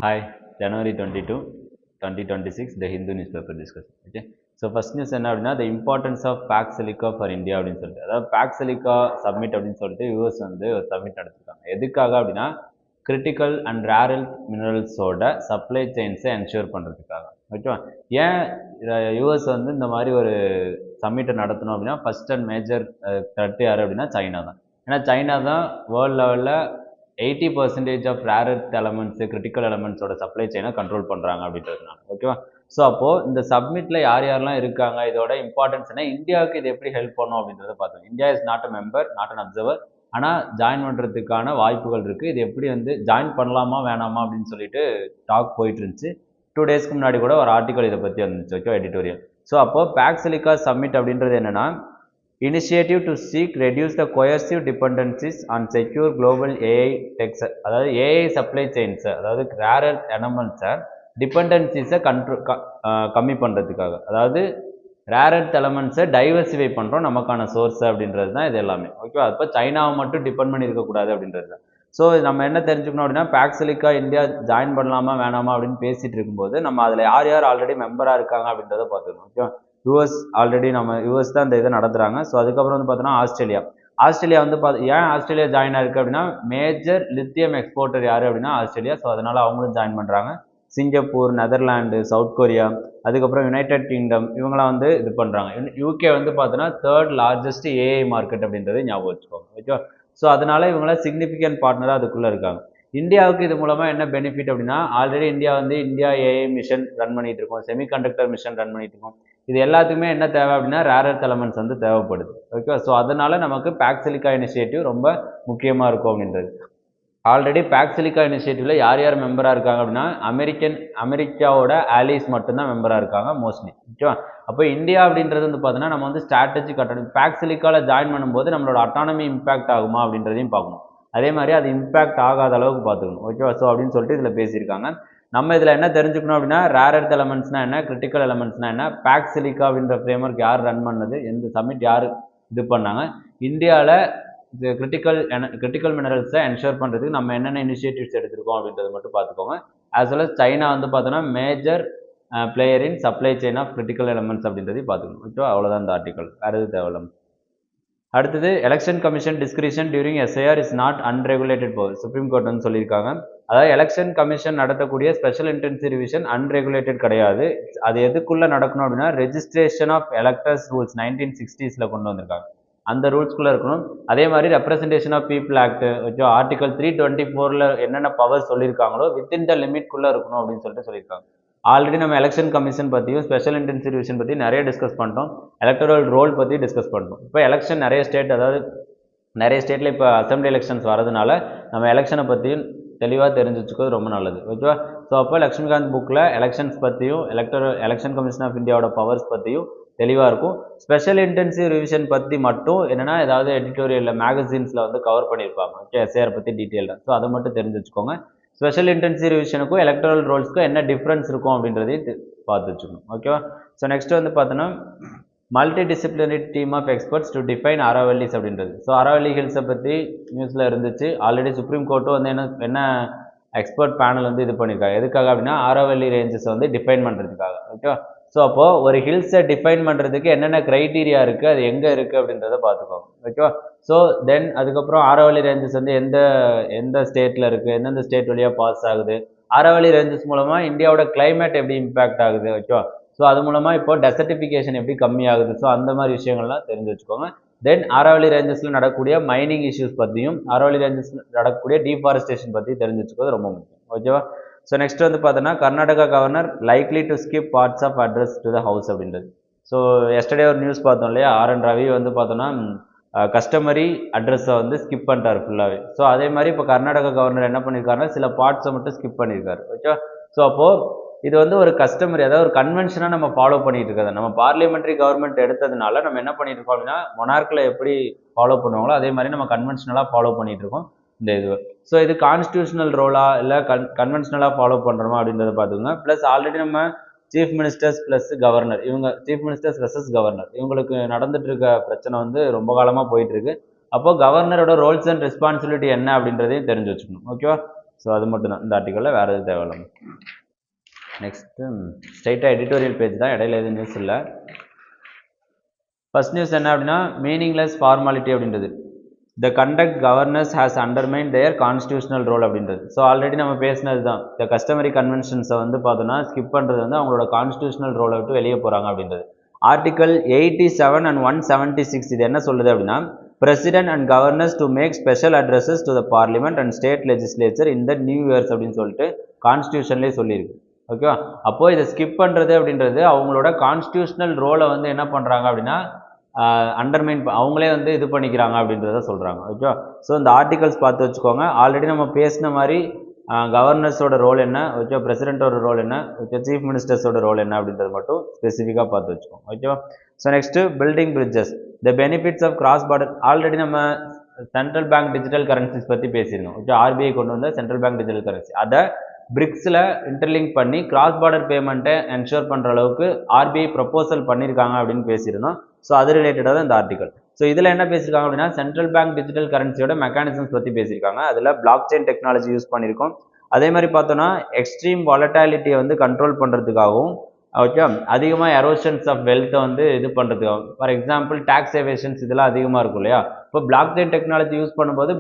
Hi, January 22, 2026, the Hindu newspaper discussion. Okay. So first news என்ன அப்படின்னா the importance of pack silica for India அப்படின்னு சொல்லிட்டு அதாவது pack silica summit அப்படின்னு சொல்லிட்டு யூஎஸ் வந்து ஒரு சப்மிட் நடத்திருக்காங்க. எதுக்காக அப்படின்னா கிரிட்டிக்கல் அண்ட் ரேர் எர்த் மினரல்ஸோட சப்ளை செயின்ஸை என்ஷூர் பண்ணுறதுக்காக. ஓகேவா? ஏன் யூஎஸ் வந்து இந்த மாதிரி ஒரு சம்மிட்டை நடத்தணும் அப்படின்னா ஃபர்ஸ்ட் அண்ட் மேஜர் த்ரெட் யார் அப்படின்னா சைனா தான். ஏன்னா சைனா தான் வேர்ல்டு லெவலில் 80% of rare earth elements critical எலமெண்ட்ஸோட சப்ளை செயினை கண்ட்ரோல் பண்ணுறாங்க அப்படின்றதுனால. ஓகேவா? ஸோ அப்போது இந்த சப்மிட்டில் யார் யாரெல்லாம் இருக்காங்க, இதோட இம்பார்ட்டன்ஸ் என்ன, இந்தியாவுக்கு இது எப்படி ஹெல்ப் பண்ணும் அப்படின்றத பார்த்தோம். India is not a member, not an observer. ஆனால் ஜாயின் பண்ணுறதுக்கான வாய்ப்புகள் இருக்குது. இது எப்படி வந்து ஜாயின் பண்ணலாமா வேணாமா அப்படின்னு சொல்லிட்டு டாக் போயிட்டு இருந்துச்சு. 2 டேஸ்க்கு முன்னாடி கூட ஒரு ஆர்டிக்கல் இதை பற்றி வந்துச்சு. Okay, editorial. ஸோ அப்போது பேக் சிலிக்கா சம்மிட் அப்படின்றது என்னென்னா initiative to seek reduce the coercive dependencies on secure global AI tech, அதாவது AI supply chains, அதாவது rare earth elements டிபெண்டன்சிஸை கம்மி பண்ணுறதுக்காக, அதாவது ரேர் எர்த் எலமெண்ட்ஸை டைவர்சிஃபை பண்ணுறோம் நமக்கான சோர்ஸ் அப்படின்றது தான் இது எல்லாமே. ஓகேவா? அப்போ சைனாவை மட்டும் டிபெண்ட் பண்ணி இருக்கக்கூடாது அப்படின்றது தான். ஸோ நம்ம என்ன தெரிஞ்சுக்கணும் அப்படின்னா பேக் சிலிக்கா இந்தியா ஜாயின் பண்ணலாமா வேணாமா அப்படின்னு பேசிட்டு இருக்கும்போது நம்ம அதில் யார் யார் ஆல்ரெடி மெம்பராக இருக்காங்க அப்படின்றத பார்த்துக்கணும். ஓகேவா? யூஎஸ் ஆல்ரெடி நம்ம யூஎஸ் தான் இந்த இதை நடத்துகிறாங்க. ஸோ அதுக்கப்புறம் வந்து பார்த்தோன்னா ஆஸ்திரேலியா வந்து ஏன் ஆஸ்திரேலியா ஜாயின் ஆயிருக்கு அப்படின்னா மேஜர் லித்தியம் எக்ஸ்போர்ட்டர் யார் அப்படின்னா ஆஸ்திரேலியா. ஸோ அதனால் அவங்களும் ஜாயின் பண்ணுறாங்க. சிங்கப்பூர், நெதர்லாண்டு, சவுத் கொரியா, அதுக்கப்புறம் யுனைடெட் கிங்டம், இவங்களாம் வந்து இது பண்ணுறாங்க. யூகே வந்து பார்த்தோன்னா 3rd லார்ஜஸ்ட் ஏஐ மார்க்கெட் அப்படின்றது ஞாபகம் வச்சுக்கோங்க. ஓகேவா? ஸோ அதனால இவங்களாம் சிக்னிஃபிகண்ட் பார்ட்னராக அதுக்குள்ளே இருக்காங்க. இந்தியாவுக்கு இது மூலமாக என்ன பெனிஃபிட் அப்படின்னா ஆல்ரெடி இந்தியா வந்து இந்தியா ஏஐ மிஷன் ரன் பண்ணிட்டு இருக்கோம், செமிகண்டக்டர் மிஷன் ரன் பண்ணிட்டு இருக்கோம். இது எல்லாத்துக்குமே என்ன தேவை அப்படின்னா ரேர் எர்த் எலமெண்ட்ஸ் வந்து தேவைப்படுது. ஓகேவா? ஸோ அதனால நமக்கு பேக் சிலிக்கா இனிஷியேட்டிவ் ரொம்ப முக்கியமாக இருக்கும் அப்படின்றது. ஆல்ரெடி பேக் சிலிக்கா இனிஷியேட்டிவ்ல யார் யார் மெம்பராக இருக்காங்க அப்படின்னா அமெரிக்காவோட ஆலிஸ் மட்டும்தான் மெம்பராக இருக்காங்க மோஸ்ட்லி. ஓகேவா? அப்போ இந்தியா அப்படின்றது வந்து பார்த்தோன்னா நம்ம வந்து ஸ்ட்ராட்டஜி கட்டணும். பேக் சிலிக்காவில் ஜாயின் பண்ணும்போது நம்மளோட அட்டானமி இம்பாக்ட் ஆகுமா அப்படின்றதையும் பார்க்கணும். அதே மாதிரி அது இம்பாக்ட் ஆகாத அளவுக்கு பார்த்துக்கணும். ஓகேவா? ஸோ அப்படின்னு சொல்லிட்டு இதில் பேசியிருக்காங்க. நம்ம இதில் என்ன தெரிஞ்சுக்கணும் அப்படின்னா ரேர் எர்த் எலமெண்ட்ஸ்னா என்ன, கிரிட்டிக்கல் எலமெண்ட்ஸ்னா என்ன, பேக் சிலிக்கா அப்படின்ற ஃப்ரேம்வொர்க் யார் ரன் பண்ணது, எந்த சமிட் யார் இது பண்ணாங்க, இந்தியாவில் இது கிரிட்டிக்கல் மினரல்ஸை என்ஷூர் பண்ணுறதுக்கு நம்ம என்னென்ன இனிஷியேட்டிவ்ஸ் எடுத்திருக்கோம் அப்படின்றத மட்டும் பார்த்துக்கோங்க. ஆஸ் வெல் அஸ் சைனா வந்து பார்த்தோன்னா major player in supply chain of critical elements அப்படின்றதையும் பார்த்துக்கணும். ஓகே, அவ்வளோதான் இந்த ஆர்டிக்கல். வேறு எது தேவையில்லை. அடுத்தது election commission discretion during SIR is not unregulated power. Supreme court வந்து சொல்லியிருக்காங்க. அதாவது எலெக்ஷன் கமிஷன் நடத்தக்கூடிய ஸ்பெஷல் இன்டென்சிவ் ரிவிஷன் அன்ரெகுலேட்டட் கிடையாது. அது எதுக்குள்ளே நடக்கணும் அப்படின்னா registration of electors rules 1960s கொண்டு வந்திருக்காங்க. அந்த ரூல்ஸ்குள்ளே இருக்கணும். அதே மாதிரி representation of people act okay article 324 என்னென்ன பவர் சொல்லியிருக்காங்களோ வித்தின் த லிமிட்குள்ளே இருக்கணும் அப்படின்னு சொல்லிட்டு சொல்லியிருக்காங்க. ஆல்ரெடி நம்ம எலெக்ஷன் கமிஷன் பற்றியும் ஸ்பெஷல் இன்டென்சிவ் ரிவிஷன் பற்றி நிறைய டிஸ்கஸ் பண்ணிட்டோம். எலக்டரல் ரோல் பற்றி டிஸ்கஸ் பண்ணிட்டோம். இப்போ எலெக்ஷன் நிறைய ஸ்டேட், அதாவது நிறைய ஸ்டேட்டில் இப்போ அசம்பிளி எலெக்ஷன்ஸ் வரதுனால நம்ம எலெக்ஷனை பற்றியும் தெளிவாக தெரிஞ்சு வச்சுக்கிறது ரொம்ப நல்லது. ஓகேவா? ஸோ அப்போ லக்ஷ்மிகாந்த் புக்கில் எலெக்ஷன்ஸ் பற்றியும் எலெக்ஷன் கமிஷன் ஆஃப் இந்தியாவோட பவர்ஸ் பற்றியும் தெளிவாக இருக்கும். ஸ்பெஷல் இன்டென்சிவ் ரிவிஷன் பற்றி மட்டும் என்னென்னா ஏதாவது எடிட்டோரியலில் மேகசின்ஸில் வந்து கவர் பண்ணியிருப்பாங்க. ஓகே, எஸ்ஏஆர் பற்றி டீட்டெயிலாக. ஸோ அதை மட்டும் தெரிஞ்சு வச்சுக்கோங்க. ஸ்பெஷல் இன்டென்சிவ் ரிவிஷனுக்கும் எலக்ட்ரல் ரோல்ஸ்க்கும் என்ன டிஃப்ரென்ஸ் இருக்கும் அப்படின்றதையும் பார்த்து வச்சுக்கணும். ஓகேவா? ஸோ நெக்ஸ்ட் வந்து பார்த்தோன்னா multidisciplinary team of experts to define Aravallis அப்படின்றது. ஸோ அரவல்லி ஹில்ஸை பற்றி நியூஸில் இருந்துச்சு. ஆல்ரெடி சுப்ரீம் கோர்ட்டும் வந்து என்ன எக்ஸ்பர்ட் பேனல் வந்து இது பண்ணியிருக்காங்க. எதுக்காக அப்படின்னா அரவல்லி ரேஞ்சஸை வந்து டிஃபைன் பண்ணுறதுக்காக. ஓகேவா? ஸோ அப்போது ஒரு ஹில்ஸை டிஃபைன் பண்ணுறதுக்கு என்னென்ன க்ரைட்டீரியா இருக்குது, அது எங்கே இருக்குது அப்படின்றத பார்த்துக்கோங்க. ஓகேவா? ஸோ தென் அதுக்கப்புறம் ஆரவல்லி ரேஞ்சஸ் வந்து எந்த ஸ்டேட்டில் இருக்குது, எந்தெந்த ஸ்டேட் வழியாக பாஸ் ஆகுது, ஆரவல்லி ரேஞ்சஸ் மூலமாக இந்தியாவோட கிளைமேட் எப்படி இம்பேக்ட் ஆகுது. ஓகேவா? ஸோ அது மூலமாக இப்போ டெசர்டிஃபிகேஷன் எப்படி கம்மியாகுது. ஸோ அந்த மாதிரி விஷயங்கள்லாம் தெரிஞ்சு வச்சுக்கோங்க. தென் ஆரவல்லி ரேஞ்சஸில் நடக்கக்கூடிய மைனிங் இஷ்யூஸ் பற்றியும் ஆரவல்லி ரேஞ்சஸில் நடக்கக்கூடிய டீஃபாரஸ்டேஷன் பற்றி தெரிஞ்சு வச்சுக்கிறது ரொம்ப முக்கியம். ஓகேவா? ஸோ நெக்ஸ்ட் வந்து பார்த்தோன்னா Karnataka governor likely to skip parts of address to the house அப்படின்றது. ஸோ எஸ்டர்டே ஒரு நியூஸ் பார்த்தோம் இல்லையா, ஆர்.என். ரவி வந்து பார்த்தோன்னா கஸ்டமரி அட்ரஸை வந்து ஸ்கிப் பண்ணிட்டார் ஃபுல்லாகவே. ஸோ அதே மாதிரி இப்போ கர்நாடகா கவர்னர் என்ன பண்ணியிருக்காருன்னா சில பார்ட்ஸை மட்டும் ஸ்கிப் பண்ணியிருக்காரு. ஓகே, ஸோ அப்போது இது வந்து ஒரு கஸ்டமரி, அதாவது ஒரு கன்வென்ஷனாக நம்ம ஃபாலோ பண்ணிட்டு இருக்கிறது. நம்ம பார்லிமெண்ட்ரி கவர்மெண்ட் எடுத்ததுனால நம்ம என்ன பண்ணிட்டு இருக்கோம் அப்படின்னா மொனார்க்கில் எப்படி ஃபாலோ பண்ணுவாங்களோ அதே மாதிரி நம்ம கன்வென்ஷனலாக ஃபாலோ பண்ணிட்டு இருக்கோம் இந்த இது. ஸோ இது கான்ஸ்டியூஷனல் ரோலா இல்லை கன்வென்ஷனலாக ஃபாலோ பண்ணுறோமா அப்படின்றத பார்த்துக்கோங்க. ப்ளஸ் ஆல்ரெடி நம்ம சீஃப் மினிஸ்டர்ஸ் ப்ளஸ் கவர்னர், இவங்க சீஃப் மினிஸ்டர்ஸ் வெர்சஸ் கவர்னர், இவங்களுக்கு நடந்துட்டு இருக்க பிரச்சனை வந்து ரொம்ப காலமாக போயிட்டு இருக்கு. அப்போ கவர்னரோட ரோல்ஸ் அண்ட் ரெஸ்பான்சிபிலிட்டி என்ன அப்படின்றதையும் தெரிஞ்சு வச்சுக்கணும். ஓகேவா? ஸோ அது மட்டும் தான் இந்த ஆர்டிக்கலில், வேறு எதுவும் தேவையில்லை. நெக்ஸ்ட்டு ஸ்ட்ரைட்டாக எடிட்டோரியல் பேஜ் தான், இடையில எதுவும் நியூஸ் இல்லை. ஃபர்ஸ்ட் நியூஸ் என்ன அப்படின்னா, மீனிங்லெஸ் ஃபார்மாலிட்டி அப்படின்றது. The conduct governors has undermine their constitutional role அப்படின்றது. ஸோ ஆல்ரெடி நம்ம பேசினது தான், இந்த கஸ்டமரி கன்வென்ஷன்ஸை வந்து பார்த்தோன்னா ஸ்கிப் பண்ணுறது வந்து அவங்களோட கான்ஸ்டியூஷனல் ரோலை விட்டு வெளியே போகிறாங்க அப்படின்றது. ஆர்டிகல் 87 and 176 இது என்ன சொல்லுது அப்படின்னா, president and governors to make special addresses to the parliament and state legislature இந்த நியூ இயர்ஸ் அப்படின்னு சொல்லிட்டு கான்ஸ்டியூஷன்லேயே சொல்லியிருக்கு. ஓகேவா? அப்போது இதை ஸ்கிப் பண்ணுறது அப்படின்றது அவங்களோட கான்ஸ்டியூஷனல் ரோலை வந்து என்ன பண்ணுறாங்க அப்படின்னா அண்டர்மைன் அவங்களே வந்து இது பண்ணிக்கிறாங்க அப்படின்றத சொல்கிறாங்க. ஓகேவா? ஸோ இந்த ஆர்டிகல்ஸ் பார்த்து வச்சுக்கோங்க. ஆல்ரெடி நம்ம பேசின மாதிரி கவர்னர்ஸோட ரோல் என்ன, ஓகே, பிரசிடென்ட்டோட ரோல் என்ன, ஓகே, சீஃப் மினிஸ்டர்ஸோட ரோல் என்ன அப்படின்றது மட்டும் ஸ்பெசிஃபிக்காக பார்த்து வச்சுக்கோங்க. ஓகேவா? So next building bridges the benefits of cross border. Already நம்ம சென்ட்ரல் பேங்க் டிஜிட்டல் கரன்சிஸ் பற்றி பேசியிருந்தோம். ஓகே, ஆர்பிஐ கொண்டு வந்த சென்ட்ரல் பேங்க் டிஜிட்டல் கரன்சி அதை பிரிக்ஸில் இன்டர்லிங்க் பண்ணி கிராஸ் பார்டர் பேமெண்ட்டை என்ஷூர் பண்ணுற அளவுக்கு ஆர்பிஐ ப்ரப்போசல் பண்ணியிருக்காங்க அப்படின்னு பேசியிருந்தோம். ஸோ அது ரிலேட்டடாக தான் இந்த ஆர்டிகல். ஸோ இதில் என்ன பேசியிருக்காங்க அப்படின்னா, சென்ட்ரல் பேங்க் டிஜிட்டல் கரன்சியோட மெக்கானிசம்ஸ் பற்றி பேசியிருக்காங்க. அதில் பிளாக் செயின் டெக்னாலஜி யூஸ் பண்ணியிருக்கோம். அதே மாதிரி பார்த்தோன்னா எக்ஸ்ட்ரீம் வாலட்டாலிட்டியை வந்து கண்ட்ரோல் பண்ணுறதுக்காகவும், ஓகே, அதிகமாக எரோஷன்ஸ் ஆஃப் வெல்த்தை வந்து இது பண்ணுறதுக்காகவும், ஃபார் எக்ஸாம்பிள் டேக்ஸ் எவேஷன்ஸ் இதெல்லாம் அதிகமாக இருக்கும் இல்லையா? இப்போ பிளாக் செயின் டெக்னாலஜி யூஸ் பண்ணும்போது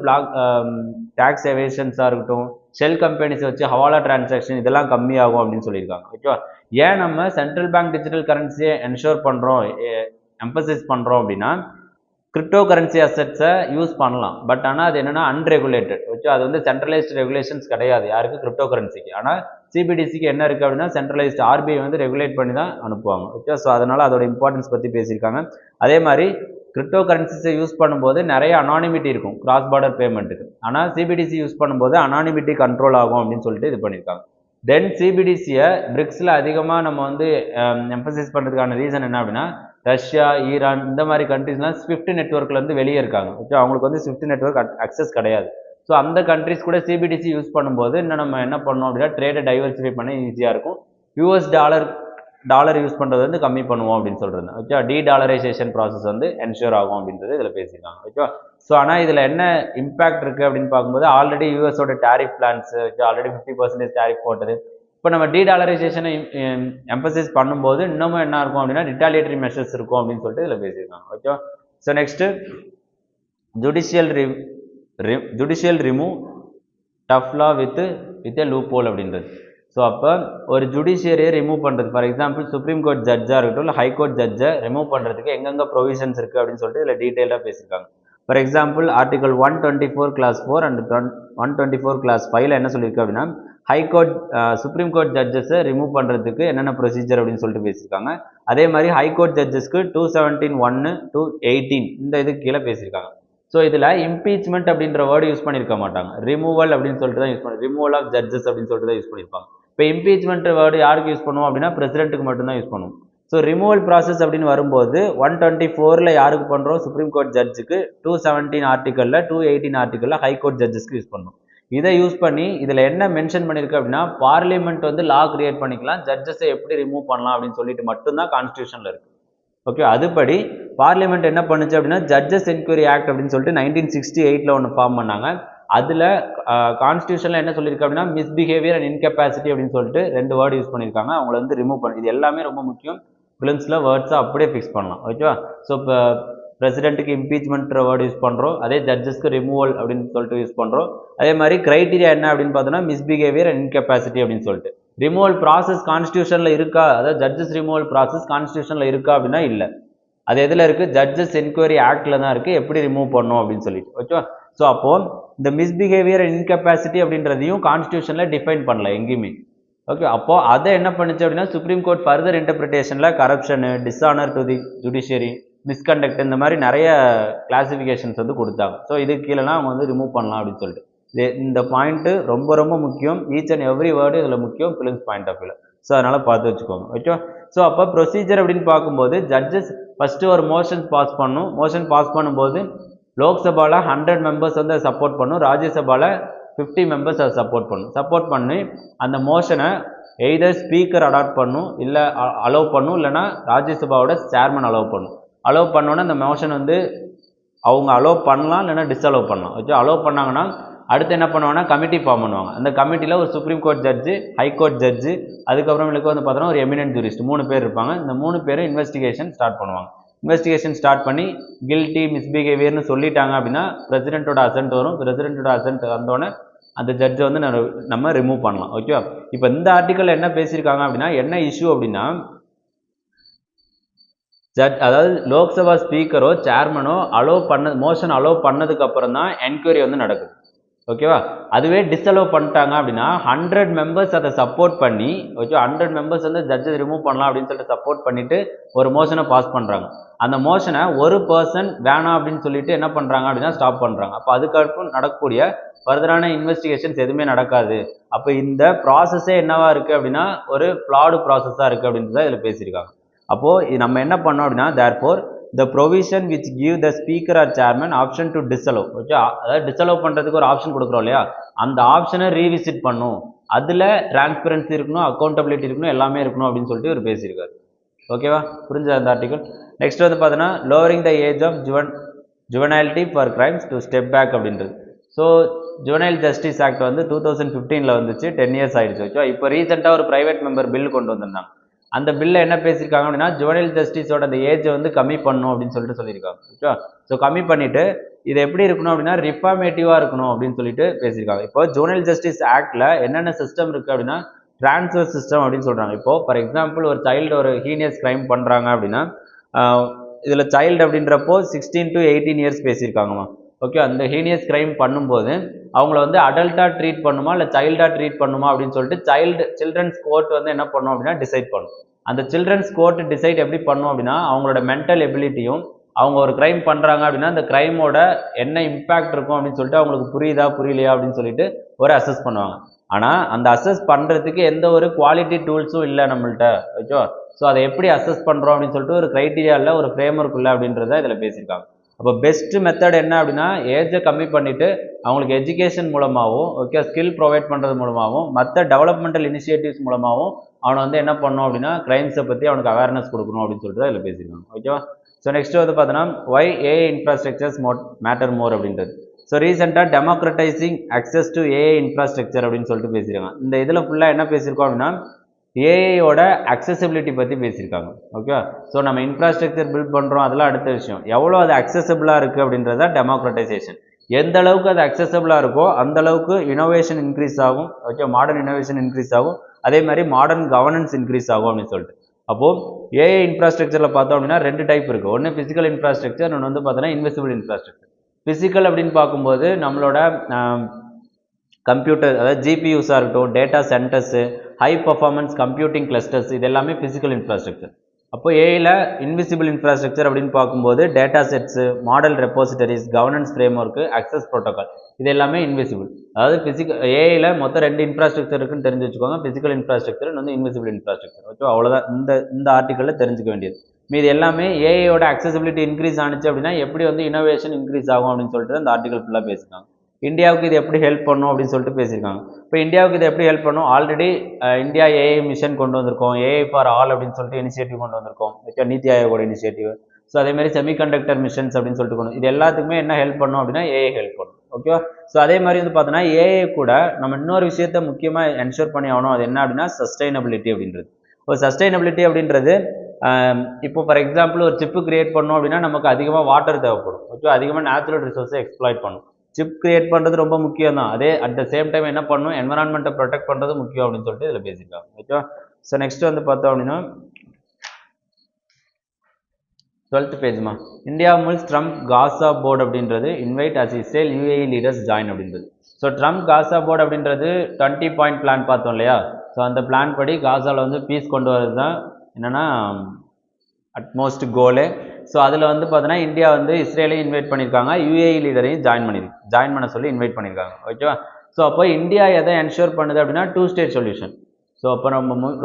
டேக்ஸ் எவேஷன்ஸாக இருக்கட்டும், ஷெல் கம்பெனிஸை வச்சு ஹவாலா டிரான்சாக்ஷன் இதெல்லாம் கம்மியாகும் அப்படின்னு சொல்லியிருக்காங்க. ஓகேவா? ஏன் நம்ம சென்ட்ரல் பேங்க் டிஜிட்டல் கரன்சியை என்ஷூர் பண்ணுறோம், எம்பசைஸ் பண்ணுறோம் அப்படின்னா, கிரிப்டோ கரன்சி அசெட்ஸை யூஸ் பண்ணலாம். பட் ஆனால் அது என்னென்னா அன்ரெகுலேட்டட். ஓகே, அது வந்து சென்ட்ரலைஸ்டு ரெகுலேஷன்ஸ் கிடையாது யாருக்கு, கிரிப்டோ கரன்சிக்கு. ஆனால் சிபிடிசிக்கு என்ன இருக்குது அப்படின்னா, சென்ட்ரலைஸ்டு ஆர்பிஐ வந்து ரெகுலேட் பண்ணி தான் அனுப்புவாங்க. ஓகே, ஸோ அதனால் அதோட இம்பார்ட்டன்ஸ் பற்றி பேசியிருக்காங்க. அதே மாதிரி கிரிப்டோ கரன்சிஸை யூஸ் பண்ணும்போது நிறைய அனானிமிட்டி இருக்கும் கிராஸ் பார்டர் பேமெண்ட்டுக்கு. ஆனால் சிபிடிசி யூஸ் பண்ணும்போது அனானிமிட்டி கண்ட்ரோல் ஆகும் அப்படின்னு சொல்லிட்டு இது பண்ணியிருக்காங்க. தென் சிபிடிசியை பிரிக்ஸில் அதிகமாக நம்ம வந்து எம்பசைஸ் பண்ணுறதுக்கான ரீசன் என்ன அப்படின்னா, ரஷ்யா, ஈரான் இந்த மாதிரி கண்ட்ரிஸ்லாம் ஸ்விஃப்ட் நெட்ஒர்க்லேருந்து வெளியே இருக்காங்க. ஓகே, அவங்களுக்கு வந்து ஸ்விஃப்ட் நெட்ஒர்க் அக்சஸ் கிடையாது. ஸோ அந்த கண்ட்ரிஸ் கூட சிபிடிசி யூஸ் பண்ணும்போது இன்னும் நம்ம என்ன பண்ணோம் அப்படின்னா, ட்ரேடை டைவர்சிஃபை பண்ண ஈஸியாக இருக்கும். யூஎஸ் டாலர் யூஸ் பண்ணுறது வந்து கம்மி பண்ணுவோம் அப்படின்னு சொல்கிறது. ஓகே, டீடாலரைசேஷன் ப்ராசஸ் வந்து என்ஷூர் ஆகும் அப்படின்றது இதில் பேசியிருக்காங்க. ஓகே, ஸோ ஆனால் இதில் என்ன இம்பாக்ட் இருக்குது அப்படின்னு பார்க்கும்போது, ஆல்ரெடி யூஎஸோட டேரிஃப் பிளான்ஸ், ஆல்ரெடி 50% டேரிஃப் போட்டது. இப்போ நம்ம டீடாலரைசேஷனை எம்பசைஸ் பண்ணும்போது இன்னமும் என்ன இருக்கும் அப்படின்னா, ரிட்டாலியேட்டரி மெஷர்ஸ் இருக்கும் அப்படின்னு சொல்லிட்டு இதில் பேசியிருக்காங்க. Okay, so next judicial remove tough law with a loop whole அப்படின்றது. ஸோ அப்போ ஒரு ஜுடிஷியரியை ரிமூவ் பண்ணுறது, ஃபார் எக்ஸாம்பிள் சுப்ரீம் கோர்ட் ஜட்ஜாக இருக்கட்டும் இல்லை ஹைகோர்ட் ஜட்ஜை ரிமூவ் பண்ணுறதுக்கு எங்கெங்கே ப்ரொவிஷன்ஸ் இருக்குது அப்படின்னு சொல்லிட்டு இதில் டீட்டெயிலாக பேசியிருக்காங்க. For example article 124 class 4 and 124 class 5 என்ன சொல்லியிருக்கு அப்படின்னா, ஹைகோர்ட் சுப்ரீம் கோர்ட் ஜட்ஜஸை ரிமூவ் பண்ணுறதுக்கு என்னென்ன ப்ரொசீஜர் அப்படின்னு சொல்லிட்டு பேசியிருக்காங்க. அதே மாதிரி ஹைகோர்ட் ஜட்ஜஸ்க்கு 217(1) to 18 இந்த இதுக்கு கீழே பேசியிருக்காங்க. ஸோ இதில் இம்பீச்மெண்ட் அப்படின்ற வேர்டு யூஸ் பண்ணியிருக்க மாட்டாங்க, ரிமூவல் அப்படின்னு சொல்லிட்டு தான் யூஸ் பண்ணி, ரிமூவல் ஆஃப் ஜட்ஜஸ் அப்படின்னு சொல்லிட்டு தான் யூஸ் பண்ணியிருப்பாங்க. இப்போ இம்பீச்மெண்ட் வேர்டு யாருக்கு யூஸ் பண்ணுவோம் அப்படின்னா, பிரசிடென்ட்டுக்கு மட்டும்தான் யூஸ் பண்ணுவோம். ஸோ ரிமூவல் ப்ராசஸ் அப்படின்னு வரும்போது 124 யாருக்கு பண்ணுறோம், சுப்ரீம் கோர்ட் ஜட்ஜுக்கு, 217 ஆர்டிக்கலில் 218 ஆர்டிக்கலில் ஹைகோர்ட் ஜட்ஜஸ்க்கு யூஸ் பண்ணுறோம். இதை யூஸ் பண்ணி இதில் என்ன மென்ஷன் பண்ணியிருக்கு அப்படின்னா, பார்லிமெண்ட் வந்து லா கிரியேட் பண்ணிக்கலாம், ஜட்ஜஸை எப்படி ரிமூவ் பண்ணலாம் அப்படின்னு சொல்லிட்டு மட்டும்தான் கான்ஸ்டியூஷனில் இருக்குது. ஓகே, அதுபடி பார்லிமெண்ட் என்ன பண்ணுச்சு அப்படின்னா, ஜட்ஜஸ் என்கொயரி ஆக்ட் அப்படின்னு சொல்லிட்டு 1968 ஒன்று ஃபார்ம் பண்ணாங்க. அதில் கான்ஸ்டியூஷனில் என்ன சொல்லியிருக்கு அப்படின்னா, மிஸ்பிஹேவியர் அண்ட் இன்கெப்பாசிட்டி அப்படின்னு சொல்லிட்டு 2 வேர்டு யூஸ் பண்ணியிருக்காங்க. அவங்கள வந்து ரிமூவ் பண்ணி, இது எல்லாமே ரொம்ப முக்கியம். ஃபிலிம்ஸில் வேர்ட்ஸை அப்படியே ஃபிக்ஸ் பண்ணலாம். ஓகேவா? ஸோ இப்போ பிரசிடென்ட்டுக்கு இம்பீச்மெண்ட்ற வேர்டு யூஸ் பண்ணுறோம், அதே ஜட்ஜஸ்க்கு ரிமூவல் அப்படின்னு சொல்லிட்டு யூஸ் பண்ணுறோம். அதே மாதிரி க்ரைட்டீரியா என்ன அப்படின்னு பார்த்தோன்னா, மிஸ்பிஹேவியர் அண்ட் இன்கெப்பாசிட்டி அப்படின்னு சொல்லிட்டு. ரிமூவல் ப்ராசஸ் கான்ஸ்டியூஷனில் இருக்கா, அதாவது ஜட்ஜஸ் ரிமூவல் ப்ராசஸ் கான்ஸ்டியூஷனில் இருக்கா அப்படின்னா இல்லை. அது எதில் இருக்குது, ஜட்ஜஸ் என்கொயரி ஆக்டில் தான் இருக்குது, எப்படி ரிமூவ் பண்ணணும் அப்படின்னு சொல்லிட்டு. ஓகேவா? ஸோ அப்போது இந்த மிஸ்பிஹேவியர் அண்ட் இன்கெப்பாசிட்டி அப்படின்றதையும் கான்ஸ்டியூஷனில் டிஃபைன் பண்ணல எங்கேயுமே. ஓகே, அப்போது அதை என்ன பண்ணுச்சு அப்படின்னா, சுப்ரீம் கோர்ட் ஃபர்தர் இன்டர்பிரிட்டேஷனில் கரப்ஷனு, dishonour to the judiciary, misconduct இந்த மாதிரி நிறைய கிளாசிஃபிகேஷன்ஸ் வந்து கொடுத்தாங்க. ஸோ இதுக்கு கீழேலாம் அவங்க வந்து ரிமூவ் பண்ணலாம் அப்படின்னு சொல்லிட்டு. இந்த பாயிண்ட்டு ரொம்ப ரொம்ப முக்கியம். ஈச் அண்ட் எவ்ரி வேர்டு இதில் முக்கியம் ஃபிலிம்ஸ் பாயிண்ட் ஆஃப் வியூவில். ஸோ அதனால் பார்த்து வச்சுக்கோங்க. ஓகே, ஸோ அப்போ ப்ரொசீஜர் அப்படின்னு பார்க்கும்போது, ஜட்ஜஸ் ஃபஸ்ட்டு ஒரு மோஷன் பாஸ் பண்ணணும். மோஷன் பாஸ் பண்ணும்போது லோக்சபாவில் 100 மெம்பர்ஸ் வந்து அதை சப்போர்ட் பண்ணும், ராஜ்யசபாவில் 50 மெம்பர்ஸ் அதை சப்போர்ட் பண்ணும். சப்போர்ட் பண்ணி அந்த மோஷனை எய்தர் ஸ்பீக்கர் அடாப்ட் பண்ணும், இல்லை அலோவ் பண்ணும், இல்லைனா ராஜ்யசபாவோட சேர்மன் அலோவ் பண்ணும். அலோவ் பண்ணோன்னா அந்த மோஷன் வந்து அவங்க அலோவ் பண்ணலாம், இல்லைனா டிஸ்அலோவ் பண்ணலாம். ஓகே, அலோவ் பண்ணாங்கன்னா அடுத்து என்ன பண்ணுவாங்கன்னா கமிட்டி ஃபார்ம் பண்ணுவாங்க. அந்த கமிட்டியில் ஒரு Supreme Court judge, High Court judge, அதுக்கப்புறமேலுக்கு வந்து பார்த்தோன்னா ஒரு எமினன்ட் ஜூரிஸ்ட் 3 பேர் இருப்பாங்க. இந்த 3 பேரும் இன்வெஸ்டிகேஷன் ஸ்டார்ட் பண்ணுவாங்க. இன்வெஸ்டிகேஷன் ஸ்டார்ட் பண்ணி கில்ட்டி மிஸ்பிஹேவியர்னு சொல்லிட்டாங்க அப்படின்னா பிரசிடென்ட்டோட அசென்ட் வரும். பிரசிடென்ட்டோட அசென்ட் வந்தோடனே அந்த ஜட்ஜை வந்து நம்ம ரிமூவ் பண்ணலாம். ஓகேவா? இப்போ இந்த ஆர்டிக்கல் என்ன பேசியிருக்காங்க அப்படின்னா, என்ன இஷ்யூ அப்படின்னா, அதாவது லோக்சபா ஸ்பீக்கரோ சேர்மனோ மோஷன் அலோவ் பண்ணதுக்கு அப்புறம் தான் என்கொயரி வந்து நடக்குது. ஓகேவா? அதுவே டிஸ்அலோவ் பண்ணிட்டாங்க அப்படின்னா 100 மெம்பர்ஸ் அதை சப்போர்ட் பண்ணி, ஓகே, 100 மெம்பர்ஸ் வந்து ஜட்ஜை ரிமூவ் பண்ணலாம் அப்படின்னு சொல்லிட்டு சப்போர்ட் பண்ணிட்டு ஒரு மோஷனை பாஸ் பண்ணுறாங்க. அந்த மோஷனை ஒரு பர்சன் வேணாம் அப்படின்னு சொல்லிட்டு என்ன பண்ணுறாங்க அப்படின்னா ஸ்டாப் பண்ணுறாங்க. அப்போ அதுக்கப்புறம் நடக்கக்கூடிய ஃபர்தரான இன்வெஸ்டிகேஷன்ஸ் எதுவுமே நடக்காது. அப்போ இந்த ப்ராசஸே என்னவா இருக்குது அப்படின்னா ஒரு ஃப்ளாடு ப்ராசஸாக இருக்குது அப்படின்றத இதில் பேசியிருக்காங்க. அப்போது நம்ம என்ன பண்ணோம் அப்படின்னா, therefore the provision which give the speaker or chairman option to disallow, okay, அதாவது டிஸ்அலோவ் பண்ணுறதுக்கு ஒரு ஆப்ஷன் கொடுக்குறோம் இல்லையா, அந்த ஆப்ஷனை ரீவிசிட் பண்ணும். அதில் டிரான்ஸ்பரன்சி இருக்கணும், அக்கௌண்டபிலிட்டி இருக்கணும், எல்லாமே இருக்கணும் அப்படின்னு சொல்லிட்டு ஒரு பேசியிருக்காரு. ஓகேவா? புரிஞ்ச அந்த ஆர்டிகல். நெக்ஸ்ட் வந்து பார்த்தோன்னா lowering the age of juvenility for crimes to step back அப்படின்றது. ஸோ ஜுவனைல் ஜஸ்டிஸ் ஆக்ட் வந்து 2015 வந்துச்சு, 10 இயர்ஸ் ஆயிடுச்சு. ஓகே, இப்போ ரீசெண்டாக ஒரு பிரைவேட் மெம்பர் பில் கொண்டு வந்திருந்தாங்க. அந்த பில்ல என்ன பேசியிருக்காங்க அப்படின்னா, ஜுவனைல் ஜஸ்டிஸோட அந்த ஏஜை வந்து கம்மி பண்ணணும் அப்படின்னு சொல்லிட்டு சொல்லியிருக்காங்க. ஓகே, ஸோ கம்மி பண்ணிட்டு இது எப்படி இருக்கணும் அப்படின்னா ரிஃபார்மேட்டிவாக இருக்கணும் அப்படின்னு சொல்லிட்டு பேசியிருக்காங்க. இப்போ ஜுவனைல் ஜஸ்டிஸ் ஆக்டில் என்னென்ன சிஸ்டம் இருக்குது அப்படின்னா ட்ரான்ஸ்ஃபர் சிஸ்டம் அப்படின்னு சொல்கிறாங்க. இப்போ ஃபார் எக்ஸாம்பிள் ஒரு சைல்டு ஒரு ஹீனியஸ் கிரைம் பண்ணுறாங்க அப்படின்னா இதில் சைல்டு அப்படின்றப்போ 16 to 18 இயர்ஸ் பேசியிருக்காங்கம்மா. ஓகே, அந்த ஹீனியஸ் கிரைம் பண்ணும்போது அவங்கள வந்து அடல்ட்டாக ட்ரீட் பண்ணுமா இல்லை சைல்டாக ட்ரீட் பண்ணுமா அப்படின்னு சொல்லிட்டு சில்ட்ரன்ஸ் கோர்ட் வந்து என்ன பண்ணும் அப்படின்னா டிசைட் பண்ணும். அந்த சில்ட்ரன்ஸ் கோர்ட் டிசைட் எப்படி பண்ணும் அப்படின்னா அவங்களோட மென்டல் எபிலிட்டியும் அவங்க ஒரு கிரைம் பண்ணுறாங்க அப்படின்னா அந்த கிரைமோட என்ன இம்பேக்ட் இருக்கும் அப்படின்னு சொல்லிட்டு அவங்களுக்கு புரியுதா புரியலையா அப்படின்னு சொல்லிட்டு ஒரு அசஸ் பண்ணுவாங்க. ஆனால் அந்த அசஸ் பண்ணுறதுக்கு எந்த ஒரு குவாலிட்டி டூல்ஸும் இல்லை நம்மள்கிட்ட. ஓகே, ஸோ அதை எப்படி அசஸ் பண்ணுறோம் அப்படின்னு சொல்லிட்டு ஒரு க்ரைட்டீரியா இல்லை, ஒரு ஃப்ரேம்ஒர்க் இல்லை அப்படின்றத இதில் பேசியிருக்காங்க. அப்போ பெஸ்ட் மெத்தட் என்ன அப்படின்னா ஏஜை கம்மி பண்ணிவிட்டு அவங்களுக்கு எஜுகேஷன் மூலமாகவும், ஓகே, ஸ்கில் ப்ரொவைட் பண்ணுறது மூலமாகவும், மற்ற டெவலப்மெண்டல் இனிஷியேட்டிவ்ஸ் மூலமாகவும் அவனை வந்து என்ன பண்ணணும் அப்படின்னா கிரைம்ஸை பற்றி அவனுக்கு அவேர்னஸ் கொடுக்கணும் அப்படின்னு சொல்லிட்டு இதில் பேசியிருக்காங்க. ஓகேவா? ஸோ நெக்ஸ்ட் வந்து பார்த்தோன்னா ஒய் ஏஐ இன்ஃப்ராஸ்ட்ரக்சர்ஸ் மேட்டர் மோர் அப்படின்றது. ஸோ ரீசெண்டாக டெமோக்ரட்டைசிங் அக்சஸ் டு ஏஐ இன்ஃப்ராஸ்ட்ரக்சர் அப்படின்னு சொல்லிட்டு பேசியிருக்காங்க. இந்த இதில் ஃபுல்லாக என்ன பேசியிருக்கோம் அப்படின்னா ஏஐயோட அக்சசபிலிட்டி பற்றி பேசியிருக்காங்க. ஓகே, ஸோ நம்ம இன்ஃப்ராஸ்ட்ரக்சர் பில்ட் பண்ணுறோம், அதெல்லாம் அடுத்த விஷயம். எவ்வளோ அது அக்சசபிளாக இருக்குது அப்படின்றத டெமோக்ரட்டைசேஷன். எந்த அளவுக்கு அது அக்சசபிளாக இருக்கோ அந்த அளவுக்கு இனோவேஷன் இன்க்ரீஸ் ஆகும். ஓகே, மாடர்ன் இனோவேஷன் இன்க்ரீஸ் ஆகும், அதே மாதிரி மாடர்ன் கவர்னன்ஸ் இன்க்ரீஸ் ஆகும் அப்படின்னு சொல்லிட்டு. அப்போது ஏஐ இன்ஃப்ராஸ்ட்ரக்சரில் பார்த்தோம் அப்படின்னா 2 டைப் இருக்குது. ஒன்று ஃபிசிக்கல் இன்ஃப்ராஸ்ட்ரக்சர், இன்னொன்று வந்து பார்த்தோன்னா இன்விசிபிள் இன்ஃப்ராஸ்ட்ரக்சர். ஃபிசிக்கல் அப்படின்னு பார்க்கும்போது நம்மளோட கம்ப்யூட்டர், அதாவது ஜிபியூஸாக இருக்கட்டும், data centres, high performance computing clusters, இது எல்லாமே ஃபிசிக்கல் இன்ஃப்ராஸ்ட்ரக்சர். அப்போ ஏஐயில் இன்விசிபிள் இன்ஃப்ராஸ்ட்ரக்சர் அப்படின்னு பார்க்கும்போது data sets, model repositories, governance framework, access protocol, இது எல்லாமே இன்விசிபிள். அதாவது ஏஐயில் மொத்தம் 2 இன்ஃப்ராஸ்ட்ரக்சர் இருக்குன்னு தெரிஞ்சு வச்சுக்கோங்க. ஃபிசிக்கல் இன்ஃப்ராஸ்ட்ரக்சர் வந்து இன்விசிபிள் இன்ஃப்ராஸ்ட்ரக்சர். ஓகே, அவ்வளோதான் இந்த ஆர்டிக்கலில் தெரிஞ்சுக்க வேண்டியது. மீது எல்லாமே ஏஐயோட அக்சசிபிலிட்டி இன்க்ரீஸ் ஆனிச்சு அப்படின்னா எப்படி வந்து இனோவேஷன் இன்க்ரீஸ் ஆகும் அப்படின்னு சொல்லிட்டு அந்த ஆர்டிக்கல் ஃபுல்லாக பேசியிருக்காங்க. இந்தியாவுக்கு இது எப்படி ஹெல்ப் பண்ணும் அப்படின்னு சொல்லிட்டு பேசியிருக்காங்க. இப்போ இந்தியாவுக்கு இது எப்படி ஹெல்ப் பண்ணும்? ஆல்ரெடி இந்தியா ஏஐ மிஷன் கொண்டு வந்திருக்கோம், ஏஐ ஃபார் ஆல் அப்படின்னு சொல்லிட்டு இனிஷியேட்டிவ் கொண்டு வந்திருக்கோம். ஓகே, நீத்தி ஆயோகோட இனிஷியேட்டிவ். ஸோ அதேமாதிரி செமிகண்டக்டர் மிஷன்ஸ் அப்படின்னு சொல்லிட்டு இது எல்லாத்துக்குமே என்ன ஹெல்ப் பண்ணும் அப்படின்னா ஏஐ ஹெல்ப் பண்ணும். ஓகேவா? ஸோ அதே மாதிரி வந்து பார்த்தோன்னா ஏஐ கூட நம்ம இன்னொரு விஷயத்த முக்கியமாக என்ஷூர் பண்ணி ஆகணும். அது என்ன அப்படின்னா சஸ்டைனபிலிட்டி அப்படின்றது. ஒரு சஸ்டைனபிலிட்டி அப்படின்றது இப்போ ஃபார் எக்ஸாம்பிள் ஒரு சிப்பு கிரியேட் பண்ணோம் அப்படின்னா நமக்கு அதிகமாக வாட்டர் தேவைப்படும். ஓகே, அதிகமாக நேச்சுரல் ரிசோர்ஸை எக்ஸ்ப்ளாய்ட் பண்ணும். சிப் கிரியேட் பண்ணுறது ரொம்ப முக்கியம் தான். அதே அட் த சேம் டைம் என்ன பண்ணணும், என்வரான்மெண்ட்டை ப்ரொடெக்ட் பண்ணுறது முக்கியம் அப்படின்னு சொல்லிட்டு இதில் பேசியிருக்காங்க. ஓகேவா? ஸோ நெக்ஸ்ட் வந்து பார்த்தோம் அப்படின்னா 12th பேஜ்மா India mulls Trump Gaza board அப்படின்றது invites Israel UAE leaders join அப்படின்றது. ஸோ ட்ரம்ப் காசா போர்டு அப்படின்றது 20 பாயிண்ட் பிளான் பார்த்தோம் இல்லையா? ஸோ அந்த பிளான் படி காசாவில் வந்து பீஸ் கொண்டு வரது தான் என்னென்னா அட்மோஸ்ட் கோலு. ஸோ அதில் வந்து பார்த்தோன்னா இந்தியா வந்து இஸ்ரேலையும் இன்வைட் பண்ணியிருக்காங்க, யூஏஇ லீடரையும் ஜாயின் பண்ண சொல்லி இன்வைட் பண்ணியிருக்காங்க. ஓகேவா? ஸோ அப்போ இந்தியா எதை என்ஷூர் பண்ணுது அப்படின்னா 2 ஸ்டேட் சொல்யூஷன். ஸோ அப்போ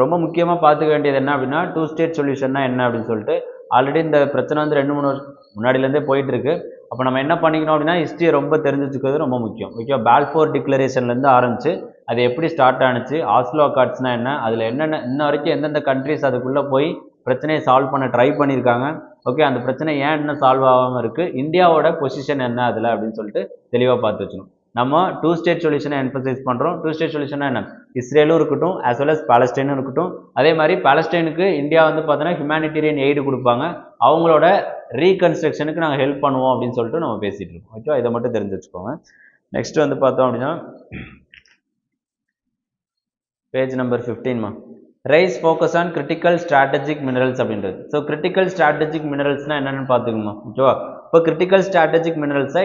ரொம்ப முக்கியமாக பார்த்துக்க வேண்டியது என்ன அப்படின்னா 2 ஸ்டேட் சொல்யூஷன்னா என்ன அப்படின்னு சொல்லிட்டு ஆல்ரெடி இந்த பிரச்சனை வந்து 2-3 வருஷம் முன்னாடியிலேருந்தே போயிட்டுருக்கு. அப்போ நம்ம என்ன பண்ணிக்கணும் அப்படின்னா ஹிஸ்ட்ரியை ரொம்ப தெரிஞ்சு வச்சுக்கிறது ரொம்ப முக்கியம். ஓகே, பால்ஃபோர் டிக்ளரேஷன்லேருந்து ஆரம்பிச்சு அது எப்படி ஸ்டார்ட் ஆனிச்சு, ஆஸ்லோ அக்கார்ட்ஸ்னா என்ன, அதில் என்னென்ன இன்ன வரைக்கும் எந்தெந்த கண்ட்ரிஸ் அதுக்குள்ளே போய் பிரச்சனையை சால்வ் பண்ண ட்ரை பண்ணியிருக்காங்க. ஓகே, அந்த பிரச்சனை ஏன் இன்னும் சால்வ் ஆகாமல் இருக்குது, இந்தியாவோட பொசிஷன் என்ன அதில் அப்படின்னு சொல்லிட்டு தெளிவாக பார்த்து வச்சுக்கணும். நம்ம டூ ஸ்டேட் சொல்யூஷனை எம்பசைஸ் பண்ணுறோம். டூ ஸ்டேட் சொல்யூஷனா என்ன, இஸ்ரேலும் இருக்கட்டும் as well as பாலஸ்டைனும் இருக்கட்டும். அதே மாதிரி பாலஸ்டைனுக்கு இந்தியா வந்து பார்த்தோன்னா ஹியூமானிட்டேரியன் எய்டு கொடுப்பாங்க, அவங்களோட ரீகன்ஸ்ட்ரக்ஷனுக்கு நாங்கள் ஹெல்ப் பண்ணுவோம் அப்படின்னு சொல்லிட்டு நம்ம பேசிகிட்டு இருக்கோம். ஓகே, இதை மட்டும் தெரிஞ்சு வச்சுக்கோங்க. நெக்ஸ்ட் வந்து பார்த்தோம் அப்படின்னா பேஜ் நம்பர் 15மா, rise focus on critical strategic minerals அப்படின்றது. ஸோ கிரிட்டிக்கல் ஸ்ட்ராட்டஜிக் மினரல்ஸ்னால் என்னென்னு பார்த்துக்குமா. ஓகேவா, இப்போ கிரிட்டிக்கல் ஸ்ட்ராட்டஜிக் மினரல்ஸை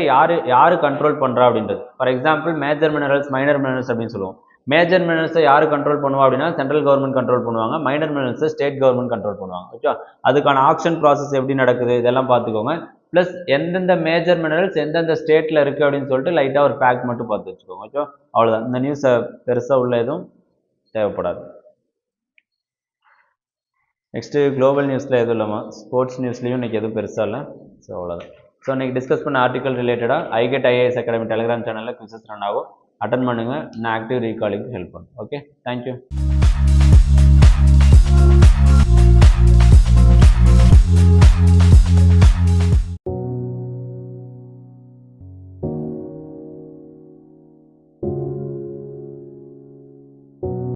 யார் கண்ட்ரோல் பண்ணுறா அப்படின்றது. For example major minerals, minor minerals அப்படின்னு சொல்லுவோம். மேஜர் மினரல்ஸை யார் கண்ட்ரோல் பண்ணுவா அப்படின்னா சென்ட்ரல் கவர்மெண்ட் கண்ட்ரோல் பண்ணுவாங்க. மைனர் மினரல்ஸை ஸ்டேட் கவர்மெண்ட் கண்ட்ரோல் பண்ணுவாங்க. ஓகே, அதுக்கான ஆக்ஷன் ப்ராசஸ் எப்படி நடக்குது இதெல்லாம் பார்த்துக்கோங்க. ப்ளஸ் எந்தெந்த மேஜர் மினரல்ஸ் எந்தெந்த ஸ்டேட்டில் இருக்குது அப்படின்னு சொல்லிட்டு லைட்டாக ஒரு ஃபேக்ட் மட்டும் பார்த்து வச்சுக்கோங்க. ஓகே, அவ்வளோதான். இந்த நியூஸை பெருசாக உள்ள எதுவும் தேவைப்படாது. நெக்ஸ்ட்டு குளோபல் நியூஸில் எதுவும் இல்லாமல் ஸ்போர்ட்ஸ் நியூஸ்லேயும் இன்றைக்கி எதுவும் பெருசாக இல்லை. ஸோ அவ்வளோதான். ஸோ இன்றைக்கி டிஸ்கஸ் பண்ண ஆர்டிக்கல் ரிலேட்டடாக ஐகெட் ஐஏஎஸ் அகாடமி டெலிகிராம் சேனலில் குவிசஸ் ரன் ஆகும். அட்டன் பண்ணுங்கள், நான் ஆக்டிவ் ரீகாலிங்க்கு ஹெல்ப் பண்ணுறேன். Okay, thank you.